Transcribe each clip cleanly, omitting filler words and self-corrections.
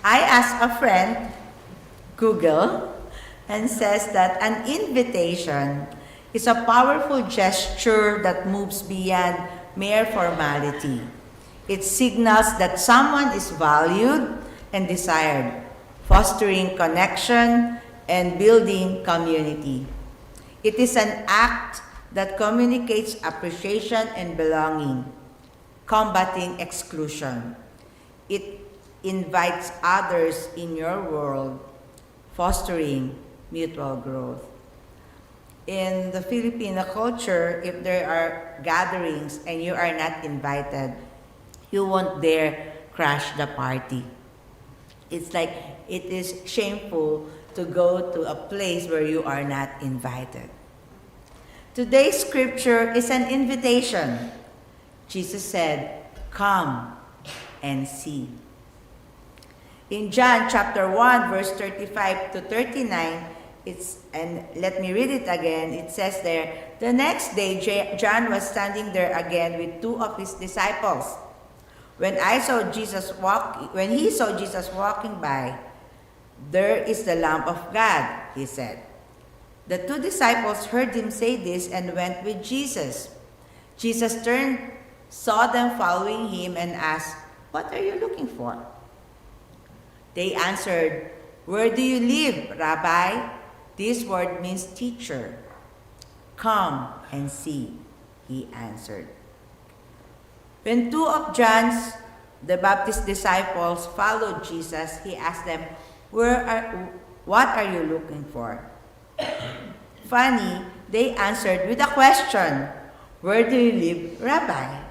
I asked a friend, Google, and says that an invitation is a powerful gesture that moves beyond mere formality. It signals that someone is valued and desired, fostering connection and building community. It is an act that communicates appreciation and belonging, combating exclusion. It invites others in your world, fostering mutual growth. In the Filipino culture, if there are gatherings and you are not invited, you won't dare crash the party. It's like it is shameful to go to a place where you are not invited. Today's scripture is an invitation. Jesus said, "Come and see." In John chapter 1, verse 35 to 39, and let me read it again. It says there, "The next day, John was standing there again with two of his disciples. When he saw Jesus walking by, 'There is the Lamb of God,' he said. The two disciples heard him say this and went with Jesus. Jesus turned, saw them following him, and asked, 'What are you looking for?' They answered, 'Where do you live, Rabbi?' This word means teacher. 'Come and see,' he answered. When two of John's the Baptist disciples followed Jesus, he asked them, what are you looking for?" Funny, they answered with a question, "Where do you live, Rabbi?"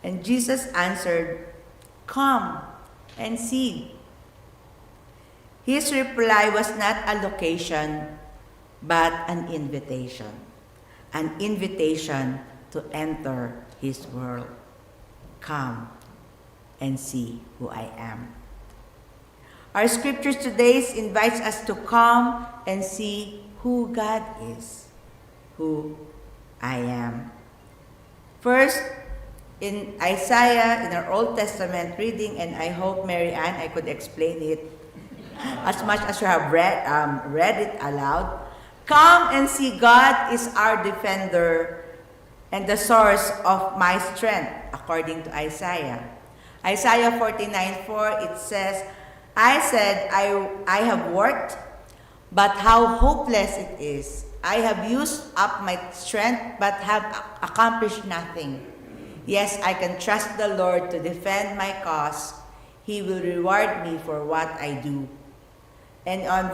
And Jesus answered, "Come and see." His reply was not a location, but an invitation. An invitation to enter his world. Come and see who I am. Our scriptures today invites us to come and see who God is, who I am. First, in Isaiah, in our Old Testament reading, and I hope, Mary Ann, I could explain it as much as you have read it aloud. "Come and see, God is our defender and the source of my strength," according to Isaiah. Isaiah 49:4, it says, "I said, I have worked, but how hopeless it is. I have used up my strength, but have accomplished nothing. Yes, I can trust the Lord to defend my cause. He will reward me for what I do." And on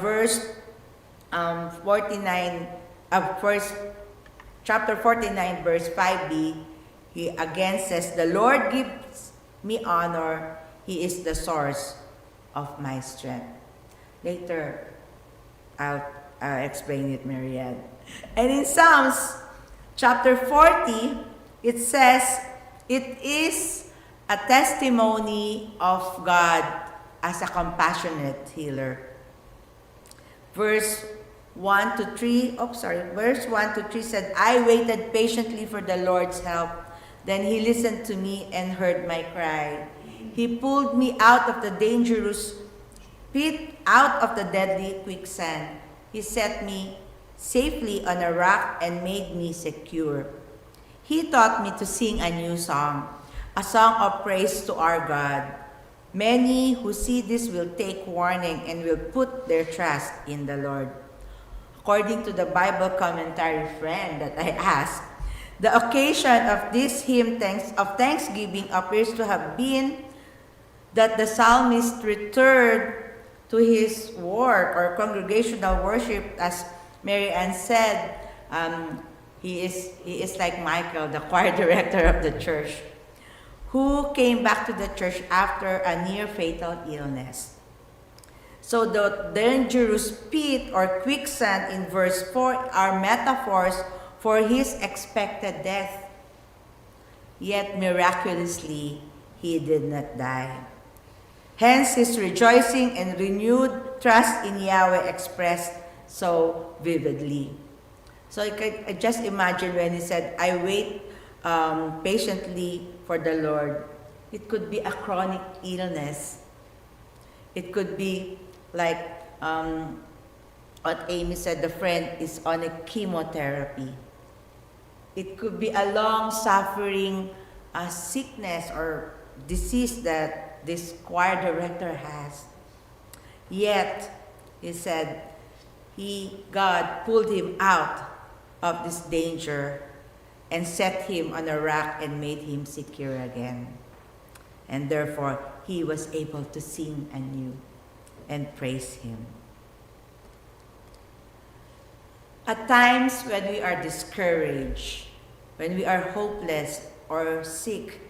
chapter 49, verse 5b, he again says, "The Lord gives me honor. He is the source of my strength." Later, I'll explain it, Marianne. And in Psalms chapter 40, it says, it is a testimony of God as a compassionate healer. Verse 1 to 3 said, "I waited patiently for the Lord's help. Then he listened to me and heard my cry. He pulled me out of the dangerous pit, out of the deadly quicksand. He set me safely on a rock and made me secure. He taught me to sing a new song, a song of praise to our God. Many who see this will take warning and will put their trust in the Lord." According to the Bible commentary friend that I asked, the occasion of this hymn of thanksgiving appears to have been that the psalmist returned to his work or congregational worship. As Mary Ann said, he is like Michael, the choir director of the church, who came back to the church after a near-fatal illness. So the dangerous pit or quicksand in verse 4 are metaphors for his expected death. Yet miraculously, he did not die. Hence his rejoicing and renewed trust in Yahweh expressed so vividly. So I just imagine when he said, "I wait patiently for the Lord." It could be a chronic illness. It could be like what Amy said, the friend is on a chemotherapy. It could be a long-suffering sickness or disease that this choir director has. Yet, he said, God pulled him out of this danger and set him on a rock and made him secure again. And therefore, he was able to sing anew and praise him. At times when we are discouraged, when we are hopeless or sick,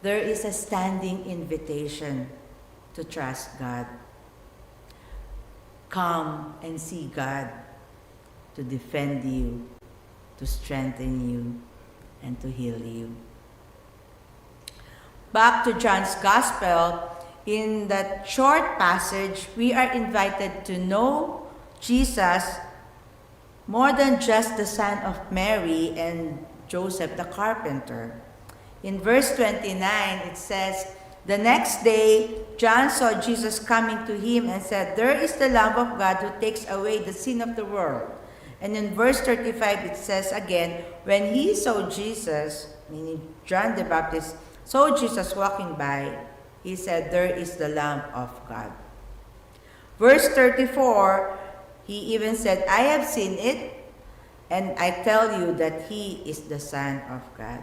there is a standing invitation to trust God. Come and see God to defend you, to strengthen you, and to heal you. Back to John's Gospel, in that short passage, we are invited to know Jesus more than just the son of Mary and Joseph the carpenter. In verse 29, it says, "The next day, John saw Jesus coming to him and said, 'There is the Lamb of God who takes away the sin of the world.'" And in verse 35, it says again, "When he saw Jesus," meaning John the Baptist, saw Jesus walking by, he said, 'There is the Lamb of God.'" Verse 34, he even said, "I have seen it, and I tell you that he is the Son of God."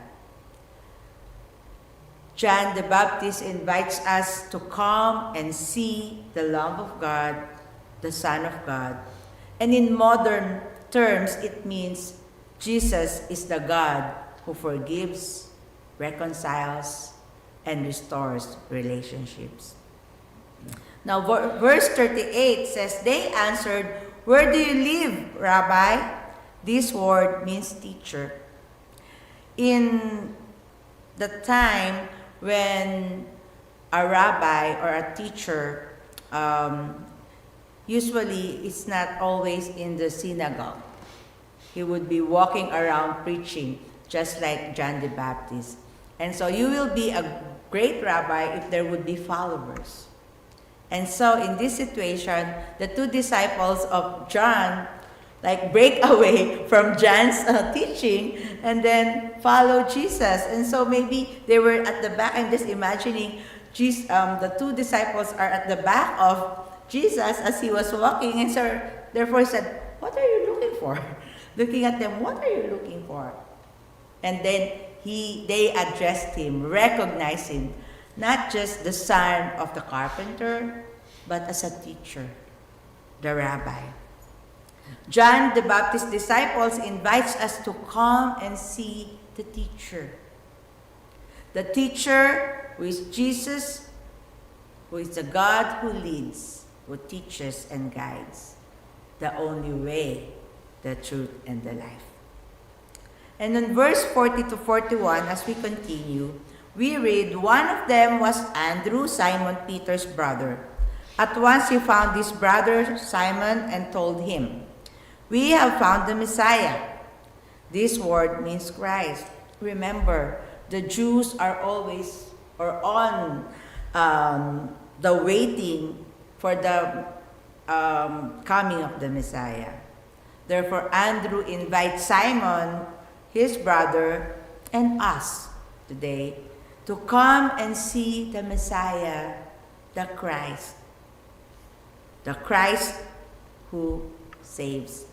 John the Baptist invites us to come and see the Lamb of God, the Son of God. And in modern terms, it means Jesus is the God who forgives, reconciles, and restores relationships. Now, verse 38 says, "They answered, 'Where do you live, Rabbi?'" This word means teacher. In the time when a rabbi or a teacher, usually it's not always in the synagogue. He would be walking around preaching, just like John the Baptist. And so you will be a great rabbi if there would be followers. And so in this situation, the two disciples of John break away from John's teaching and then follow Jesus. And so maybe they were at the back. I'm just imagining the two disciples are at the back of Jesus as he was walking. And so therefore he said, "What are you looking for?" Looking at them, "What are you looking for?" And then they addressed him, recognized him, not just the son of the carpenter, but as a teacher, the rabbi. John the Baptist's disciples invites us to come and see the teacher. The teacher who is Jesus, who is the God who leads, who teaches and guides, the only way, the truth, and the life. And in verse 40 to 41, as we continue, we read, "One of them was Andrew, Simon Peter's brother. At once he found his brother Simon and told him, 'We have found the Messiah.'" This word means Christ. Remember, the Jews are always on the waiting for the coming of the Messiah. Therefore, Andrew invites Simon, his brother, and us today to come and see the Messiah, the Christ who saves.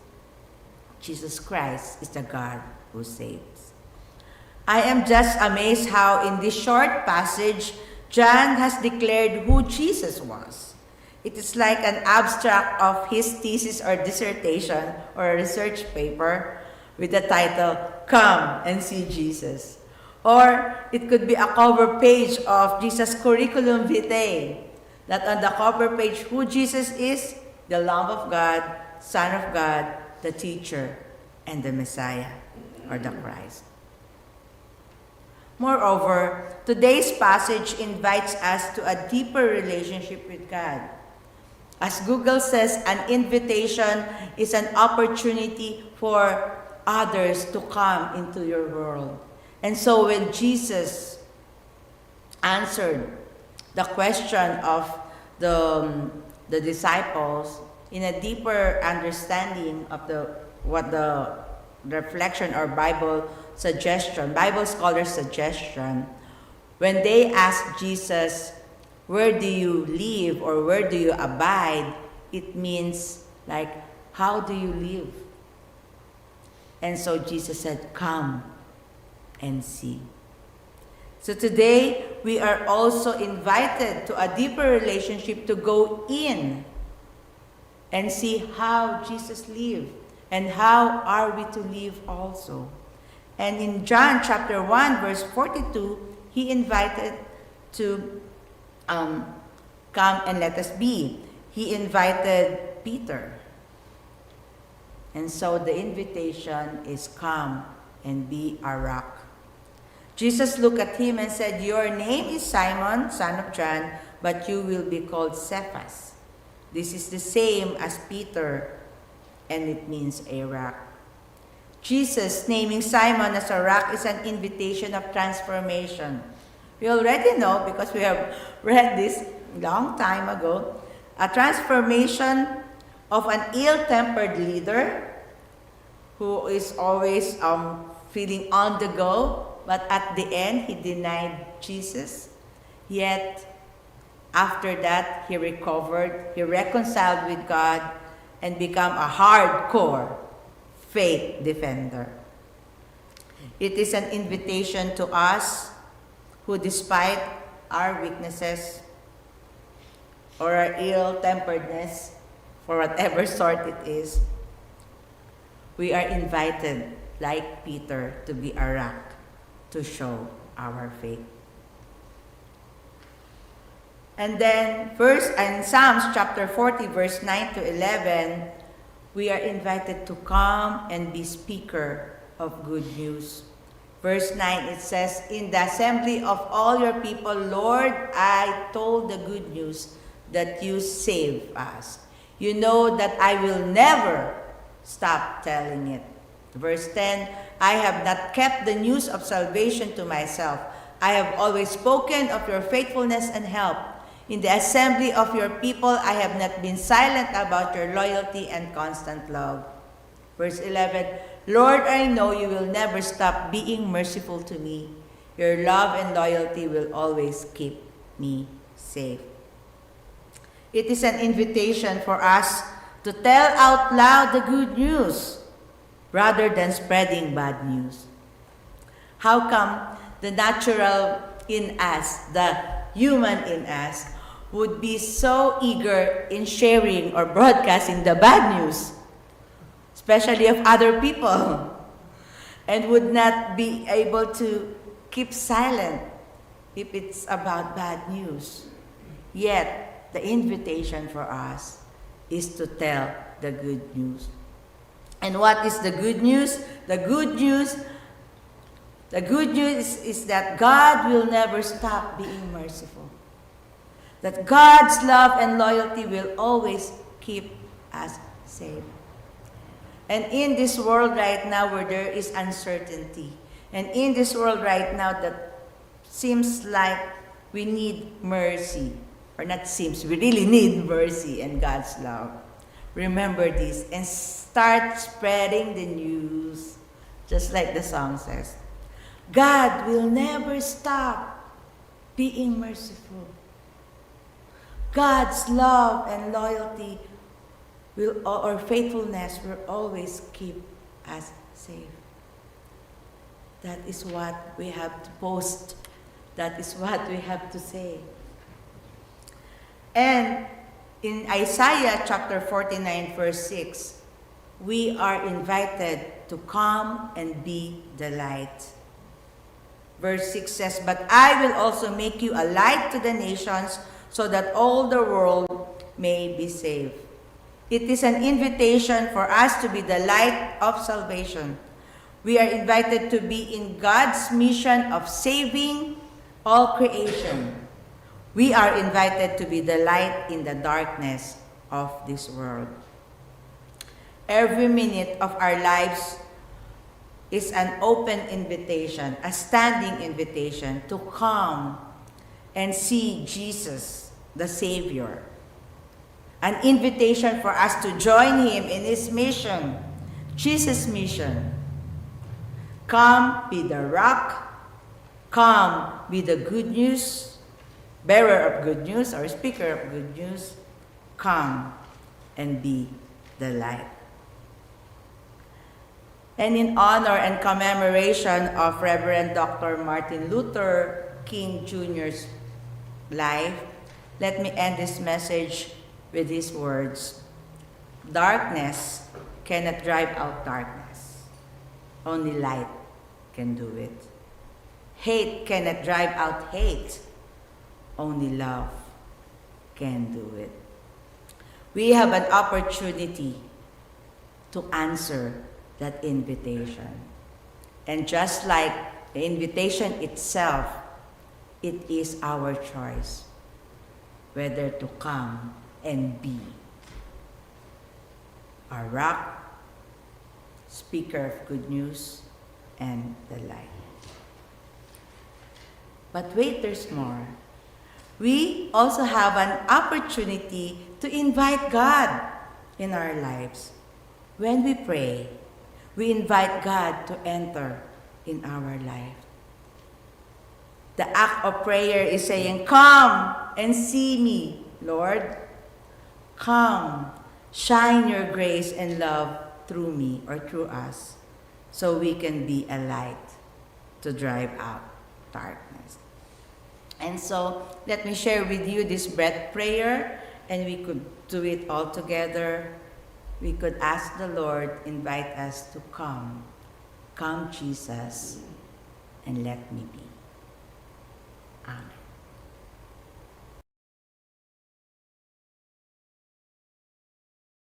Jesus Christ is the God who saves. I am just amazed how in this short passage, John has declared who Jesus was. It is like an abstract of his thesis or dissertation or a research paper with the title, "Come and See Jesus." Or it could be a cover page of Jesus' curriculum vitae, that on the cover page, who Jesus is, the Lamb of God, Son of God, the teacher, and the Messiah, or the Christ. Moreover, today's passage invites us to a deeper relationship with God. As Google says, an invitation is an opportunity for others to come into your world. And so when Jesus answered the question of the disciples in a deeper understanding of what the reflection or Bible scholar suggestion, when they asked Jesus, where do you live or where do you abide? It means like, how do you live? And so Jesus said, come and see. So today, we are also invited to a deeper relationship to go in and see how Jesus lived and how are we to live also. And in John chapter 1, verse 42, he invited to come and let us be. He invited Peter. And so the invitation is come and be a rock. Jesus looked at him and said, your name is Simon, son of John, but you will be called Cephas. This is the same as Peter, and it means a rock. Jesus naming Simon as a rock is an invitation of transformation. We already know, because we have read this long time ago, a transformation of an ill-tempered leader who is always feeling on the go, but at the end, he denied Jesus. Yet, after that, he recovered, he reconciled with God, and became a hardcore faith defender. It is an invitation to us who, despite our weaknesses or our ill-temperedness, for whatever sort it is, we are invited, like Peter, to be a rock to show our faith. And then, first in Psalms chapter 40, verse 9 to 11, we are invited to come and be speaker of good news. Verse 9, it says, in the assembly of all your people, Lord, I told the good news that you save us. You know that I will never stop telling it. Verse 10, I have not kept the news of salvation to myself. I have always spoken of your faithfulness and help. In the assembly of your people, I have not been silent about your loyalty and constant love. Verse 11, Lord, I know you will never stop being merciful to me. Your love and loyalty will always keep me safe. It is an invitation for us to tell out loud the good news rather than spreading bad news. How come the natural in us, the human in us, would be so eager in sharing or broadcasting the bad news, especially of other people, and would not be able to keep silent if it's about bad news? Yet, the invitation for us is to tell the good news. And what is the good news? The good news is that God will never stop being merciful. That God's love and loyalty will always keep us safe. And in this world right now where there is uncertainty, and in this world right now that seems like we need mercy, or not seems, we really need mercy and God's love. Remember this and start spreading the news, just like the song says. God will never stop being merciful. God's love and loyalty or faithfulness will always keep us safe. That is what we have to post. That is what we have to say. And in Isaiah chapter 49, verse 6, we are invited to come and be the light. Verse 6 says, but I will also make you a light to the nations so that all the world may be saved. It is an invitation for us to be the light of salvation. We are invited to be in God's mission of saving all creation. We are invited to be the light in the darkness of this world. Every minute of our lives is an open invitation, a standing invitation to come and see Jesus the Savior. An invitation for us to join Him in His mission, Jesus' mission. Come be the rock. Come be the good news, bearer of good news or speaker of good news. Come and be the light. And in honor and commemoration of Reverend Dr. Martin Luther King Jr.'s life, let me end this message with these words. Darkness cannot drive out darkness. Only light can do it. Hate cannot drive out hate. Only love can do it. We have an opportunity to answer that invitation. And just like the invitation itself, it is our choice whether to come and be a rock, speaker of good news, and the light. But wait, there's more. We also have an opportunity to invite God in our lives. When we pray, we invite God to enter in our life. The act of prayer is saying, "Come and see me, Lord. Come, shine your grace and love through me or through us, so we can be a light to drive out darkness." And so, let me share with you this breath prayer, and we could do it all together. We could ask the Lord, invite us to come. Come, Jesus, and let me be. Amen.